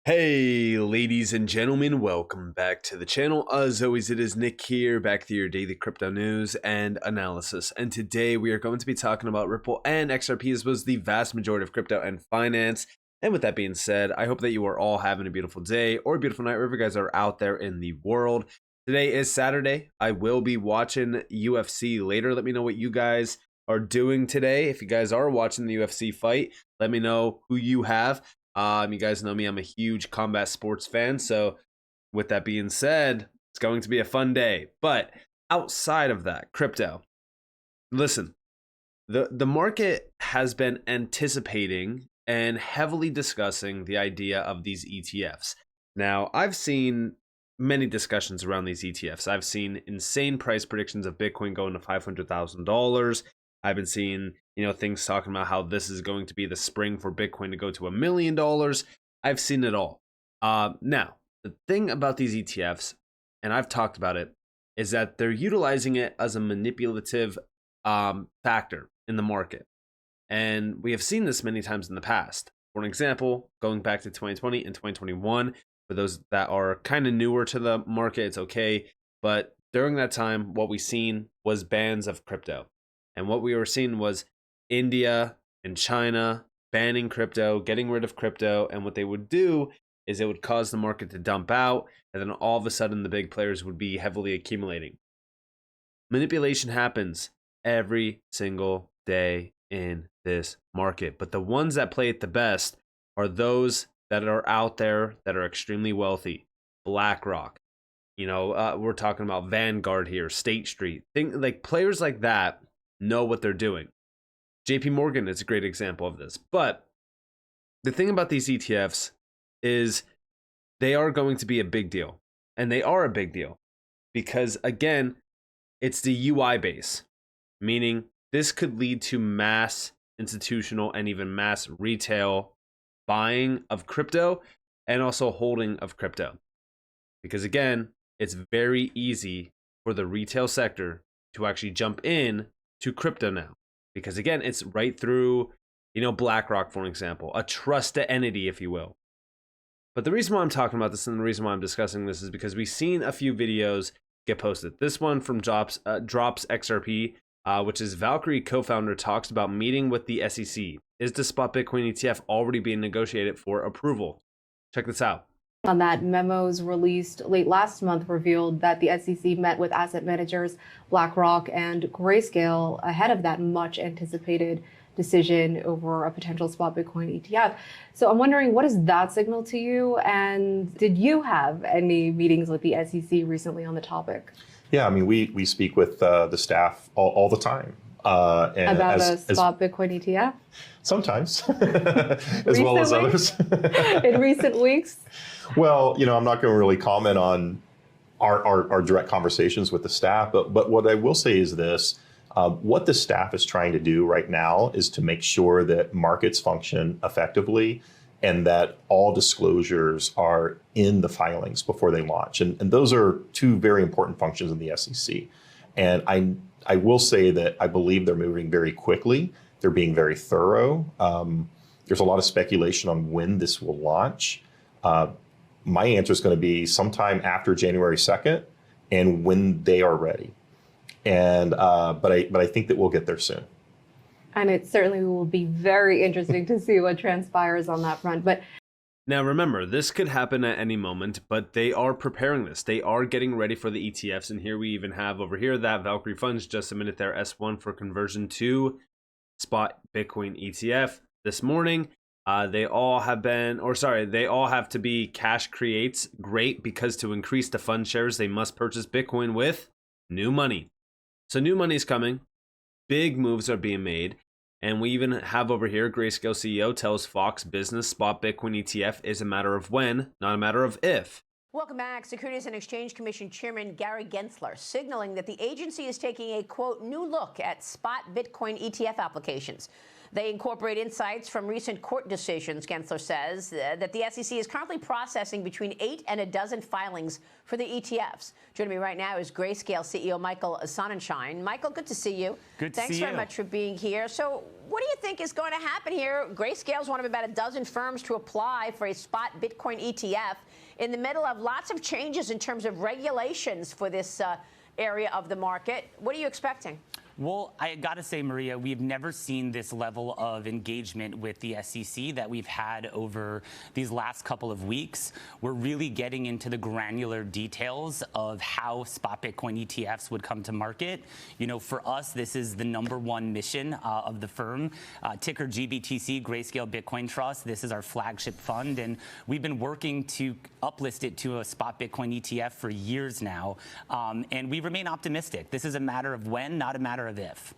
Hey, ladies and gentlemen, welcome back to the channel. As always, it is Nick here, back to your daily crypto news and analysis. And today we are going to be talking about Ripple and XRP, as was the vast majority of crypto and finance. And with that being said, I hope that you are all having a beautiful day or a beautiful night, wherever you guys are out there in the world. Today is Saturday. I will be watching UFC later. Let me know what you guys are doing today. If you guys are watching the UFC fight, let me know who you have. You guys know me, I'm a huge combat sports fan. So with that being said, it's going to be a fun day. But outside of that, crypto. Listen, the market has been anticipating and heavily discussing the idea of these ETFs. Now, I've seen many discussions around these ETFs. I've seen insane price predictions of Bitcoin going to $500,000. I've been seeing, things talking about how this is going to be the spring for Bitcoin to go to $1 million. I've seen it all. Now, the thing about these ETFs, and I've talked about it, is that they're utilizing it as a manipulative factor in the market. And we have seen this many times in the past. For an example, going back to 2020 and 2021, for those that are kind of newer to the market, it's okay. But during that time, what we've seen was bans of crypto. And what we were seeing was India and China banning crypto, getting rid of crypto. And what they would do is it would cause the market to dump out. And then all of a sudden, the big players would be heavily accumulating. Manipulation happens every single day in this market. But the ones that play it the best are those that are out there that are extremely wealthy. Blackrock. We're talking about Vanguard here, State Street. Like players like that know what they're doing. JP Morgan is a great example of this. But the thing about these ETFs is they are going to be a big deal. And they are a big deal because, again, it's the UI base, meaning this could lead to mass institutional and even mass retail buying of crypto and also holding of crypto. Because, again, it's very easy for the retail sector to actually jump in to crypto now, because again, it's right through, BlackRock, for example, a trusted entity, if you will. But the reason why I'm talking about this and the reason why I'm discussing this is because we've seen a few videos get posted. This one from Drops XRP, which is Valkyrie co-founder, talks about meeting with the SEC. Is the spot Bitcoin ETF already being negotiated for approval? Check this out. On that, memos released late last month revealed that the SEC met with asset managers Blackrock and Grayscale ahead of that much anticipated decision over a potential spot Bitcoin ETF. So I'm wondering, what does that signal to you? And did you have any meetings with the SEC recently on the topic? Yeah, I mean, we speak with the staff all the time. And about a spot Bitcoin ETF? Sometimes, as well as others. In recent weeks? Well, I'm not going to really comment on our direct conversations with the staff, but what I will say is this. What the staff is trying to do right now is to make sure that markets function effectively and that all disclosures are in the filings before they launch. And those are two very important functions in the SEC. And I will say that I believe they're moving very quickly. They're being very thorough. There's a lot of speculation on when this will launch. My answer is going to be sometime after January 2nd and when they are ready. And but I think that we'll get there soon. And it certainly will be very interesting to see what transpires on that front. But now, remember, this could happen at any moment, but they are preparing this. They are getting ready for the ETFs. And here we even have over here that Valkyrie Funds just submitted their S1 for conversion to spot Bitcoin ETF this morning. They all have to be cash creates. Great, because to increase the fund shares, they must purchase Bitcoin with new money. So new money is coming. Big moves are being made. And we even have over here, Grayscale CEO tells Fox Business spot Bitcoin ETF is a matter of when, not a matter of if. Welcome back. Securities and Exchange Commission Chairman Gary Gensler signaling that the agency is taking a, quote, new look at spot Bitcoin ETF applications. They incorporate insights from recent court decisions, Gensler says, that the SEC is currently processing between 8 and 12 filings for the ETFs. Joining me right now is Grayscale CEO Michael Sonnenschein. Michael, good to see you. Good to see you. Thanks very much for being here. So what do you think is going to happen here? Grayscale is one of about 12 firms to apply for a spot Bitcoin ETF in the middle of lots of changes in terms of regulations for this area of the market. What are you expecting? Well, I got to say, Maria, we've never seen this level of engagement with the SEC that we've had over these last couple of weeks. We're really getting into the granular details of how spot Bitcoin ETFs would come to market. You know, for us, this is the #1 mission of the firm. Ticker GBTC, Grayscale Bitcoin Trust. This is our flagship fund, and we've been working to uplist it to a spot Bitcoin ETF for years now, and we remain optimistic. This is a matter of when, not a matter of if.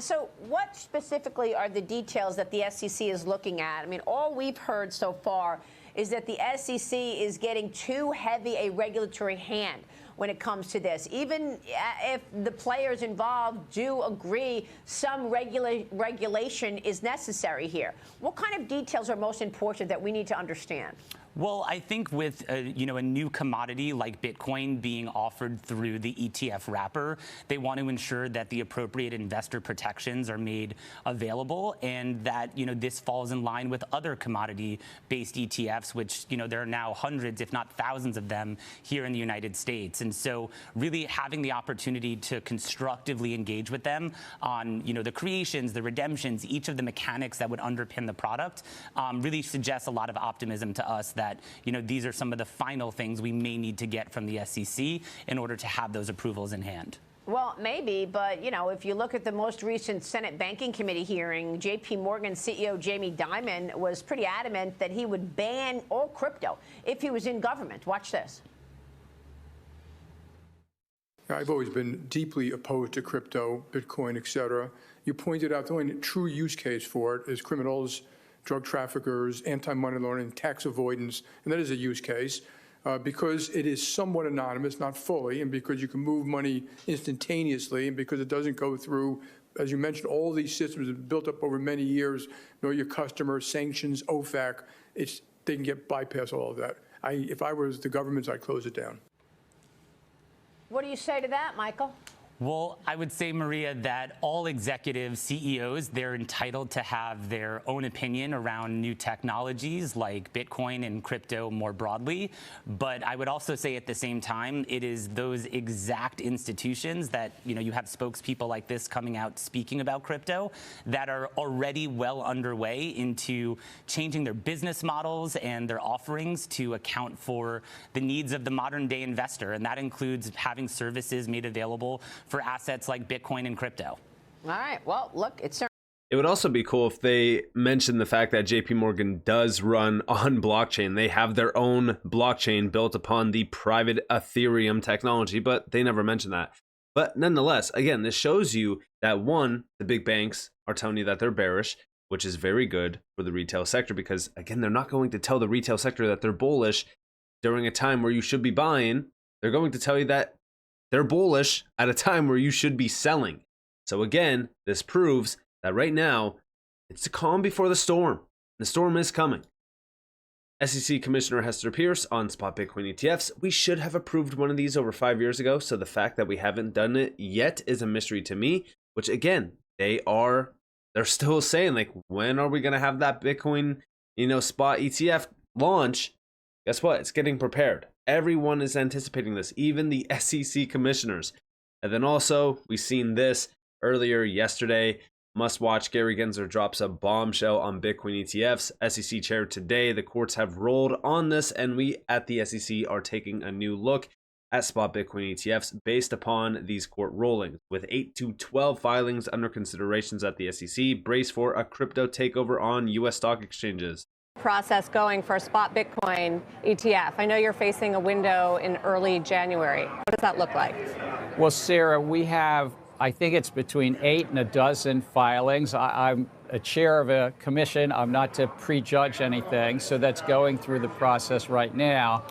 So what specifically are the details that the SEC is looking at? I mean, all we've heard so far is that the SEC is getting too heavy a regulatory hand when it comes to this. Even if the players involved do agree some regulation is necessary here. What kind of details are most important that we need to understand? Well, I think with a new commodity like Bitcoin being offered through the ETF wrapper, they want to ensure that the appropriate investor protections are made available, and that this falls in line with other commodity-based ETFs, which there are now hundreds, if not thousands, of them here in the United States. And so, really having the opportunity to constructively engage with them on the creations, the redemptions, each of the mechanics that would underpin the product, really suggests a lot of optimism to us that these are some of the final things we may need to get from the SEC in order to have those approvals in hand. Well, maybe, but if you look at the most recent Senate Banking Committee hearing, J.P. Morgan CEO Jamie Dimon was pretty adamant that he would ban all crypto if he was in government. Watch this. I've always been deeply opposed to crypto, Bitcoin, et cetera. You pointed out the only true use case for it is criminals, drug traffickers, anti-money laundering, tax avoidance, and that is a use case because it is somewhat anonymous, not fully, and because you can move money instantaneously, and because it doesn't go through, as you mentioned, all these systems have built up over many years, know your customers, sanctions, OFAC, they can bypass all of that. If I was the government, I'd close it down. What do you say to that, Michael? Well, I would say, Maria, that all executive CEOs, they're entitled to have their own opinion around new technologies like Bitcoin and crypto more broadly. But I would also say at the same time, it is those exact institutions that, you have spokespeople like this coming out speaking about crypto that are already well underway into changing their business models and their offerings to account for the needs of the modern day investor. And that includes having services made available for assets like Bitcoin and crypto. All right. Well, look, it's It would also be cool if they mentioned the fact that JP Morgan does run on blockchain. They have their own blockchain built upon the private Ethereum technology, but they never mentioned that. But nonetheless, again, this shows you that one, the big banks are telling you that they're bearish, which is very good for the retail sector because, again, they're not going to tell the retail sector that they're bullish during a time where you should be buying. They're going to tell you that they're bullish at a time where you should be selling. So again, this proves that right now, it's the calm before the storm. The storm is coming. SEC Commissioner Hester Peirce on spot Bitcoin ETFs. We should have approved one of these over 5 years ago. So the fact that we haven't done it yet is a mystery to me, which again, they're still saying, like, when are we going to have that Bitcoin, spot ETF launch? Guess what? It's getting prepared. Everyone is anticipating this, even the SEC commissioners. And then also, we've seen this earlier yesterday. Must watch, Gary Gensler drops a bombshell on Bitcoin ETFs. SEC chair today. The courts have rolled on this, and we at the SEC are taking a new look at spot Bitcoin ETFs based upon these court rulings. With 8 to 12 filings under considerations at the SEC, brace for a crypto takeover on U.S. stock exchanges. Process going for a spot Bitcoin ETF. I know you're facing a window in early January. What does that look like? Well, Sarah, we have, I think it's between 8 and 12 filings. I'm a chair of a commission. I'm not to prejudge anything, so that's going through the process right now.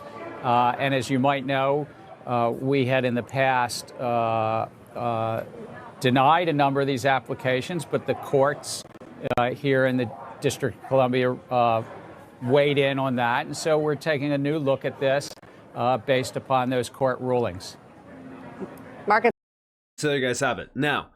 And as you might know, we had in the past denied a number of these applications, but the courts here in the District of Columbia weighed in on that. And so we're taking a new look at this based upon those court rulings. Market. So there you guys have it. Now,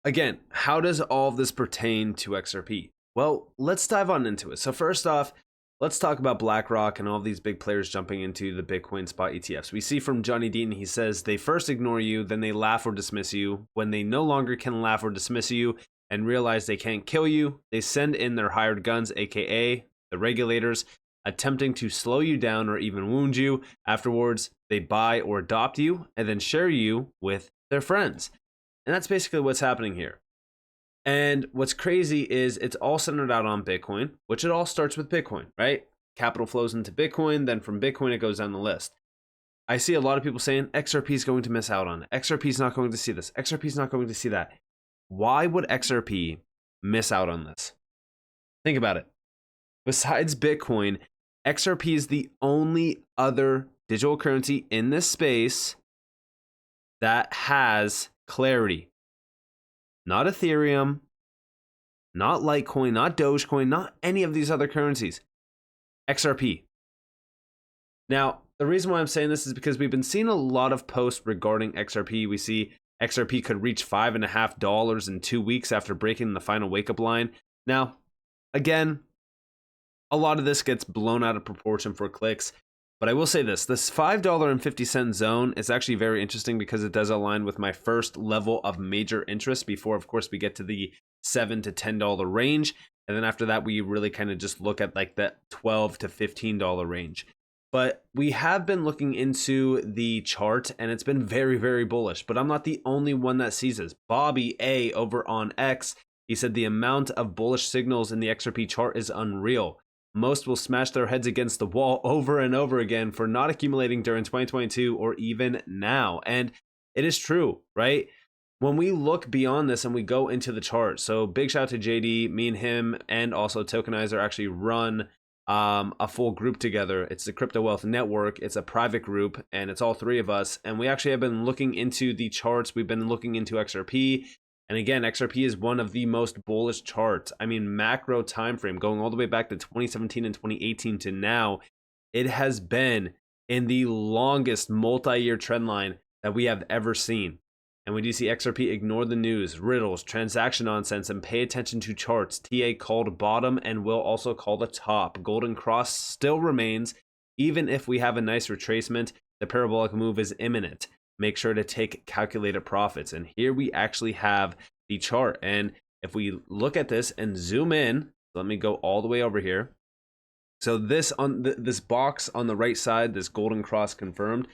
again, how does all of this pertain to XRP? Well, let's dive on into it. So first off, let's talk about Blackrock and all of these big players jumping into the Bitcoin spot ETFs. We see from Johnny Dean, he says they first ignore you, then they laugh or dismiss you. When they no longer can laugh or dismiss you and realize they can't kill you, they send in their hired guns, aka the regulators, attempting to slow you down or even wound you. Afterwards, they buy or adopt you and then share you with their friends. And that's basically what's happening here. And what's crazy is it's all centered out on Bitcoin, which it all starts with Bitcoin, right? Capital flows into Bitcoin, then from Bitcoin it goes down the list. I see a lot of people saying XRP is going to miss out on it. XRP is not going to see this. XRP is not going to see that. Why would XRP miss out on this? Think about it. Besides Bitcoin, XRP is the only other digital currency in this space that has clarity. Not Ethereum, not Litecoin, not Dogecoin, not any of these other currencies. XRP. Now, the reason why I'm saying this is because we've been seeing a lot of posts regarding XRP. We see XRP could reach $5.50 in 2 weeks after breaking the final wake-up line. Now, again, a lot of this gets blown out of proportion for clicks. But I will say this $5.50 zone is actually very interesting because it does align with my first level of major interest before, of course, we get to the $7 to $10 range. And then after that, we really kind of just look at like that $12 to $15 range. But we have been looking into the chart and it's been very, very bullish. But I'm not the only one that sees this. Bobby A over on X, he said the amount of bullish signals in the XRP chart is unreal. Most will smash their heads against the wall over and over again for not accumulating during 2022 or even now. And it is true, right? When we look beyond this and we go into the chart, so big shout out to JD, me and him, and also Tokenizer actually run a full group together. It's the Crypto Wealth Network. It's a private group and it's all three of us. And we actually have been looking into the charts. We've been looking into XRP. And again, XRP is one of the most bullish charts. I mean, macro time frame going all the way back to 2017 and 2018 to now, it has been in the longest multi-year trend line that we have ever seen. And we do see XRP ignore the news, riddles, transaction nonsense, and pay attention to charts. TA called bottom and will also call the top. Golden cross still remains. Even if we have a nice retracement, the parabolic move is imminent. Make sure to take calculated profits. And here we actually have the chart. And if we look at this and zoom in, let me go all the way over here. So this on this box on the right side, this golden cross confirmed,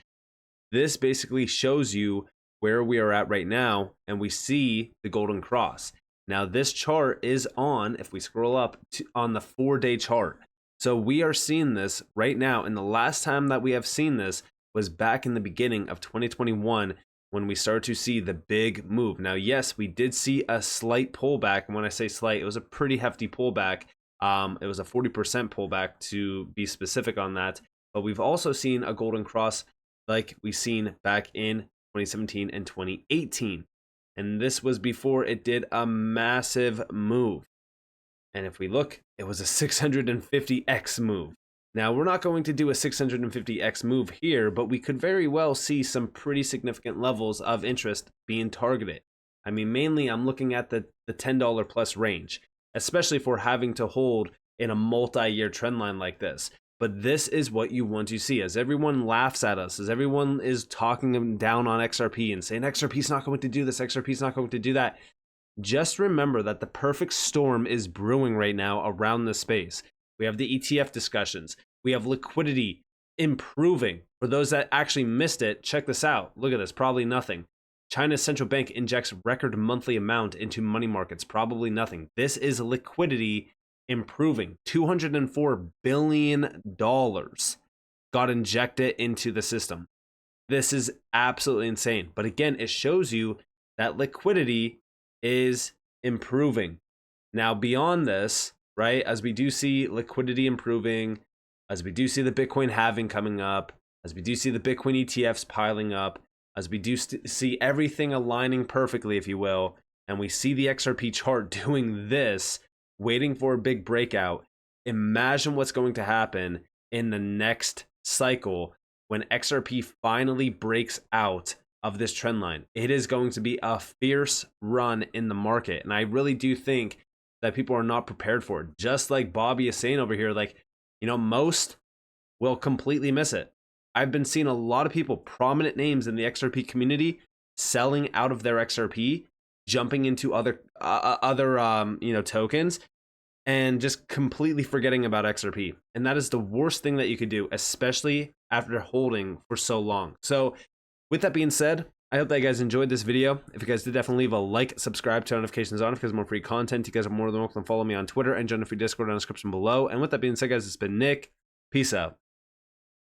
this basically shows you where we are at right now. And we see the golden cross. Now this chart is on, if we scroll up, on the 4-day chart. So we are seeing this right now. And the last time that we have seen this was back in the beginning of 2021 when we started to see the big move. Now, yes, we did see a slight pullback. And when I say slight, it was a pretty hefty pullback. It was a 40% pullback to be specific on that. But we've also seen a golden cross like we've seen back in 2017 and 2018. And this was before it did a massive move. And if we look, it was a 650x move. Now, we're not going to do a 650x move here, but we could very well see some pretty significant levels of interest being targeted. I mean, mainly I'm looking at the $10 plus range, especially for having to hold in a multi-year trend line like this. But this is what you want to see. As everyone laughs at us, as everyone is talking down on XRP and saying XRP is not going to do this, XRP is not going to do that, just remember that the perfect storm is brewing right now around this space. We have the ETF discussions. We have liquidity improving. For those that actually missed it, check this out. Look at this, probably nothing. China's central bank injects record monthly amount into money markets, probably nothing. This is liquidity improving. $204 billion got injected into the system. This is absolutely insane. But again, it shows you that liquidity is improving. Now, beyond this, right, as we do see liquidity improving, as we do see the Bitcoin halving coming up, as we do see the Bitcoin ETFs piling up, as we do see everything aligning perfectly, if you will, and we see the XRP chart doing this, waiting for a big breakout, imagine what's going to happen in the next cycle when XRP finally breaks out of this trend line. It is going to be a fierce run in the market. And I really do think that people are not prepared for it. Just like Bobby is saying over here, like, you know, most will completely miss it. I've been seeing a lot of people, prominent names in the XRP community, selling out of their XRP, jumping into other tokens, and just completely forgetting about XRP. And that is the worst thing that you could do, especially after holding for so long. So with that being said, I hope that you guys enjoyed this video. If you guys did, definitely leave a like, subscribe, turn notifications on because more free content. You guys are more than welcome to follow me on Twitter and join the free Discord in the description below. And with that being said, guys, it's been Nick. Peace out.